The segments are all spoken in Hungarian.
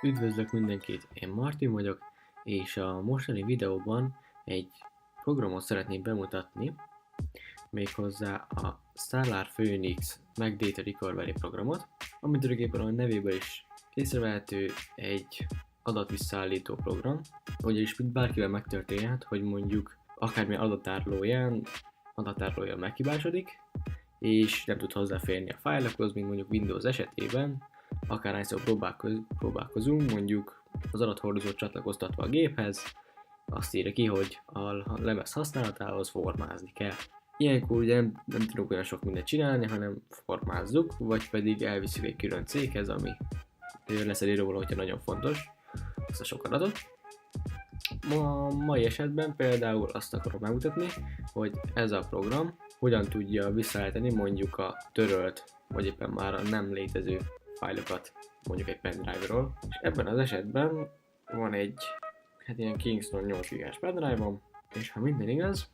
Üdvözlök mindenkit, én Martin vagyok, és a mostani videóban egy programot szeretném bemutatni, méghozzá a Stellar Phoenix Mac Data Recovery programot, ami tulajdonképpen a nevéből is észrevehető egy adatvisszállító program, ugyanis bárkivel megtörténhet, hogy mondjuk akármilyen adattárolója meghibásodik, és nem tud hozzáférni a fájlokhoz, mint mondjuk Windows esetében, akárhányszor próbálkozunk, mondjuk az adathordozót csatlakoztatva a géphez, azt írja ki, hogy a lemez használatához formázni kell. Ilyenkor ugye nem tudunk olyan sok mindent csinálni, hanem formázzuk, vagy pedig elviszük egy külön céghez, ami leszedi róla, hogyha nagyon fontos, ezt a sok adatot. A mai esetben például azt akarom megmutatni, hogy ez a program hogyan tudja visszaállítani mondjuk a törölt, vagy éppen már a nem létező fájlokat mondjuk egy pendrive-ról. És ebben az esetben van egy ilyen Kingston 8 GB-s pendrive-om, és ha minden igaz,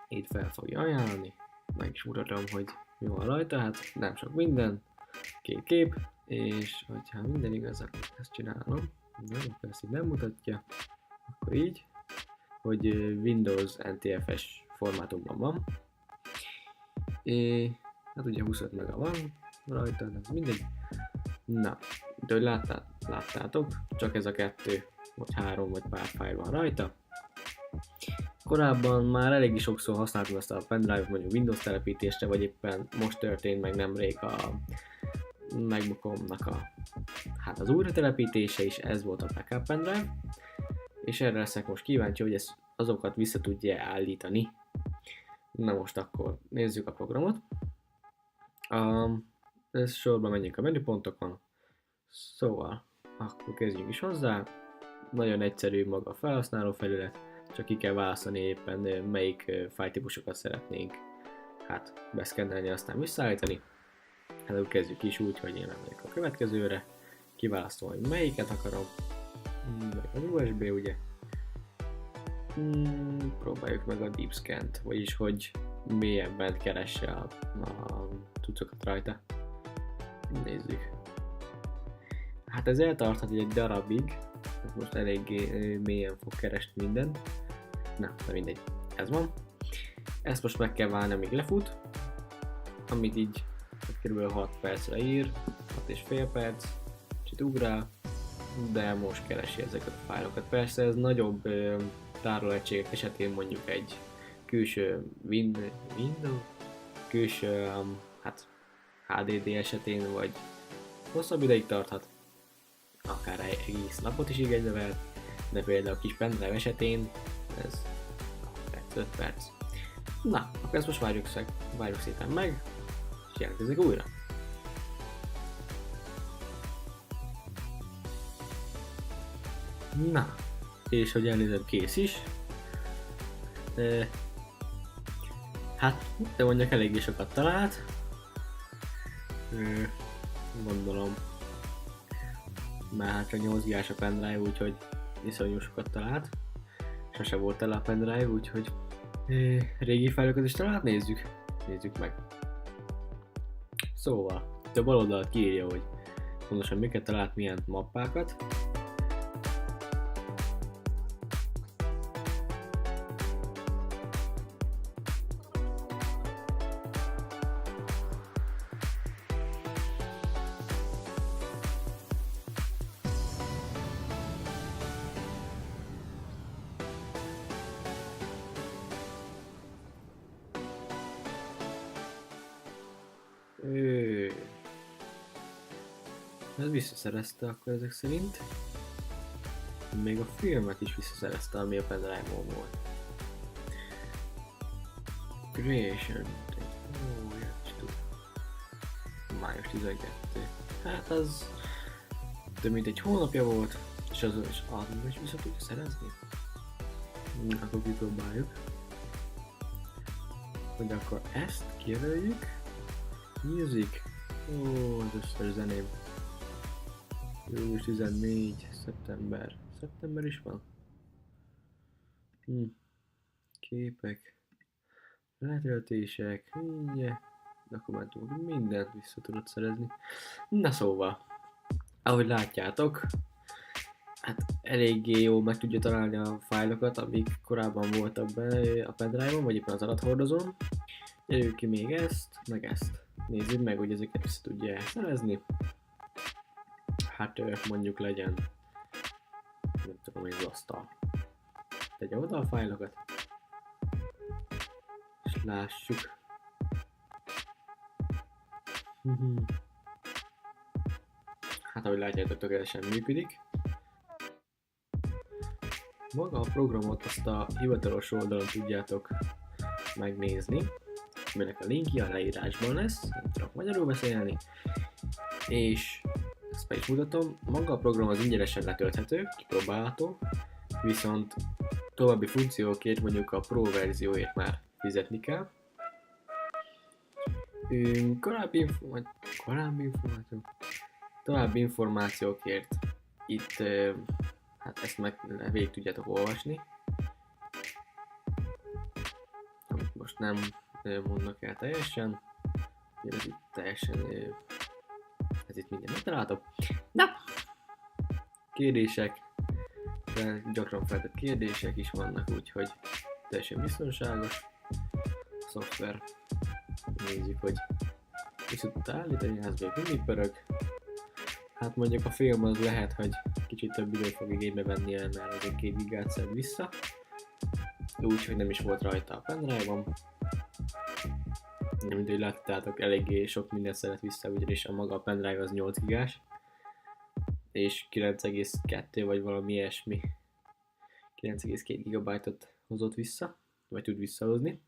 itt fel fogja ajánlani, meg is mutatom, hogy mi van rajta, hát nem sok minden, két kép, és hogyha minden igaz, akkor ezt csinálom. Nem, persze nem mutatja, akkor így, hogy Windows NTFS formátumban van. Hát ugye 25 mega van rajta, de mindegy. Na, de hogy láttátok, csak ez a 2 vagy 3 vagy pár fájl van rajta. Korábban már eléggé sokszor használtam ezt a pendrive-ot mondjuk Windows telepítésre, vagy éppen most történt meg nemrég a MacBookomnak az újra telepítése is, ez volt a backup pendrive, és erre leszek most kíváncsi, hogy azokat vissza tudja állítani. Na most akkor nézzük a programot. Ez sorban menjünk a menüpontokon. Szóval, akkor kezdjünk is hozzá. Nagyon egyszerű maga a felhasználó felület, csak ki kell választani éppen melyik fájltípusokat szeretnénk beszkennelni, aztán visszaállítani. Hát akkor kezdjük is úgy, hogy én megyek a következőre. Kiválasztom, hogy melyiket akarom. Meg az USB, ugye. Próbáljuk meg a Deep Scan-t, vagyis hogy mélyebben keresse a cuccokat rajta. Nézzük. Hát ez eltarthat egy darabig, ez most eléggé mélyen fog keresni mindent. Na, de mindegy, ez van. Ezt most meg kell várni, amíg lefut, amit így kb. 6 percre ír, 6,5 perc, kicsit ugrál, de most keresi ezeket a fájlokat. Persze ez nagyobb tárolóegységek esetén mondjuk egy külső Windows, külső HDD esetén, vagy hosszabb ideig tarthat, akár egész napot is igénybe vehet, de például a kis pendrive esetén ez 5 perc. Na, akkor ezt most várjuk szépen meg, és jelentkezik újra. Na, és hogy elnézem, kész is. Hát, de mondjuk eléggé sokat talált. Gondolom. Már csak 8 GB a pendrive, úgyhogy iszonyú sokat talált. Sose volt tele a pendrive, úgyhogy régi fájlokat is talált, nézzük meg. Szóval, itt a bal oldalt kiírja, hogy pontosan miket talált, milyen mappákat. Ez visszaszerezte akkor ezek szerint. Még a filmet is visszaszerezte, ami a pendrive-on volt. Creation. Május 12. Hát az több mint egy hónapja volt, és azon is adni is vissza tudja szerezni. Akkor kipróbáljuk. Hogy akkor ezt kijelöljük. Music. Az összes zeném. Július 14, szeptember. Szeptember is van? Képek. Letöltések. dokumentumok, mindent vissza tudod szerezni. Na szóval, ahogy látjátok, hát eléggé jól meg tudja találni a fájlokat, amik korábban voltak benne a pendrive-on, vagy éppen az adathordozón. Gyerünk ki még ezt, meg ezt. Nézzük meg, hogy ezeket vissza tudja szerezni. Hát mondjuk legyen, nem tudom, hogy az asztal. Tegye oda a fájlokat, és lássuk. Hát ahogy látjátok, tökéletesen működik. Maga a programot azt a hivatalos oldalon tudjátok megnézni, aminek a linkje a leírásban lesz, nem tudok magyarul beszélni, és ezt be is mutatom, maga a program az ingyenesen letölthető, kipróbálható, viszont további funkciókért, mondjuk a Pro verzióért már fizetni kell. További információkért itt hát ezt meg végig tudjátok olvasni, amit most nem mondnak el teljesen, ez itt teljesen, ez itt minden megtaláltok. Na! Kérdések, gyakran feltett kérdések is vannak, úgyhogy teljesen biztonságos a szoftver. Nézzük, hogy vissza tudta állítani, ez még mindig pörög. Hát mondjuk a film az lehet, hogy kicsit több időt fog igénybe venni el, mert azért 2 gigát szed vissza. Úgyhogy nem is volt rajta a pendrive-on. Mint hogy láttátok, eléggé sok mindent szeret vissza, ugyanis a maga a pendrive az 8 gigás. És 9,2 vagy valami ilyesmi. 9,2 GB-ot hozott vissza, vagy tud visszahozni.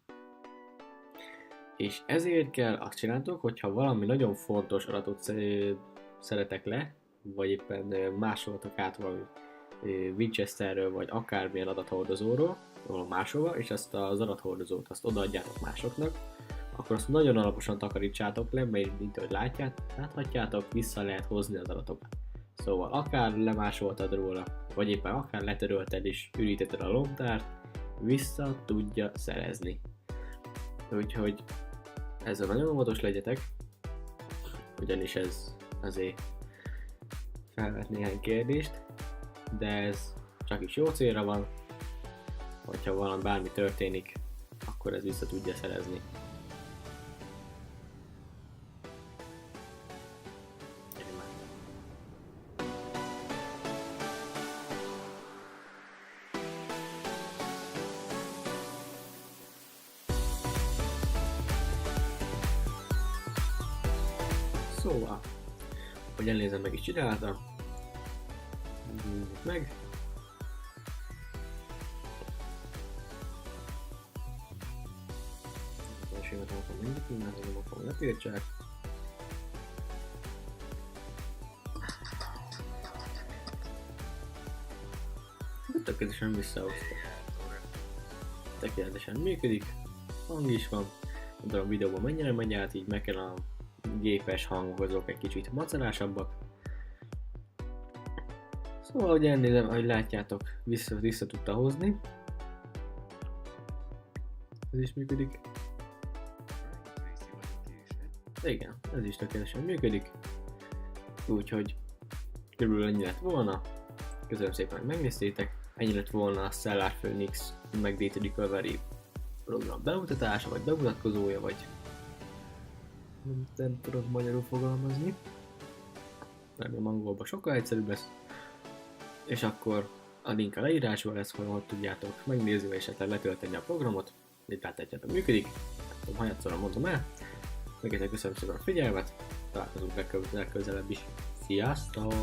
És ezért kell azt csináltok, hogyha valami nagyon fontos adatot szeretek le, vagy éppen másoltok át valami Winchesterről, vagy akármilyen adathordozóról, máshova, és ezt az adathordozót azt odaadjátok másoknak, akkor azt nagyon alaposan takarítsátok le, mert mint ahogy láthatjátok, vissza lehet hozni az adatokat. Szóval akár lemásoltad róla, vagy éppen akár letörölted és ürítetted a lomtárt, vissza tudja szerezni. Úgyhogy ezzel nagyon óvatos legyetek, ugyanis ez azért felvet néhány kérdést, de ez csak is jó célra van, hogyha bármi történik, akkor ez vissza tudja szerezni. Szóval, hogy elnézem, meg is csináltam. Meg. És én akarom mindig, mert nem akarom letiltsák. Tökéletesen visszahozta. Tökéletesen működik. Hang is van. Nem tudom a videóban mennyire megy át, így meg kell a gépes hangozók egy kicsit macerásabbak. Szóval, hogy elnézem, ahogy látjátok, vissza tudta hozni. Ez is működik. Igen, ez is tökéletesen működik. Úgyhogy körülbelül ennyi lett volna. Köszönöm szépen, hogy megnéztétek. Ennyi lett volna a Stellar Phoenix meg Data Recovery program bemutatása, vagy bemutatkozója, vagy nem tudok magyarul fogalmazni. Remélem angolban sokkal egyszerűbb lesz. És akkor a link a leírásban lesz, hogy tudjátok megnézni, és esetleg letölteni a programot. Itt láthatjátok, működik. Nem tudom, hanyatszorra mondom el. Megint köszönöm szépen a figyelmet. Találkozunk legközelebb is. Sziasztok!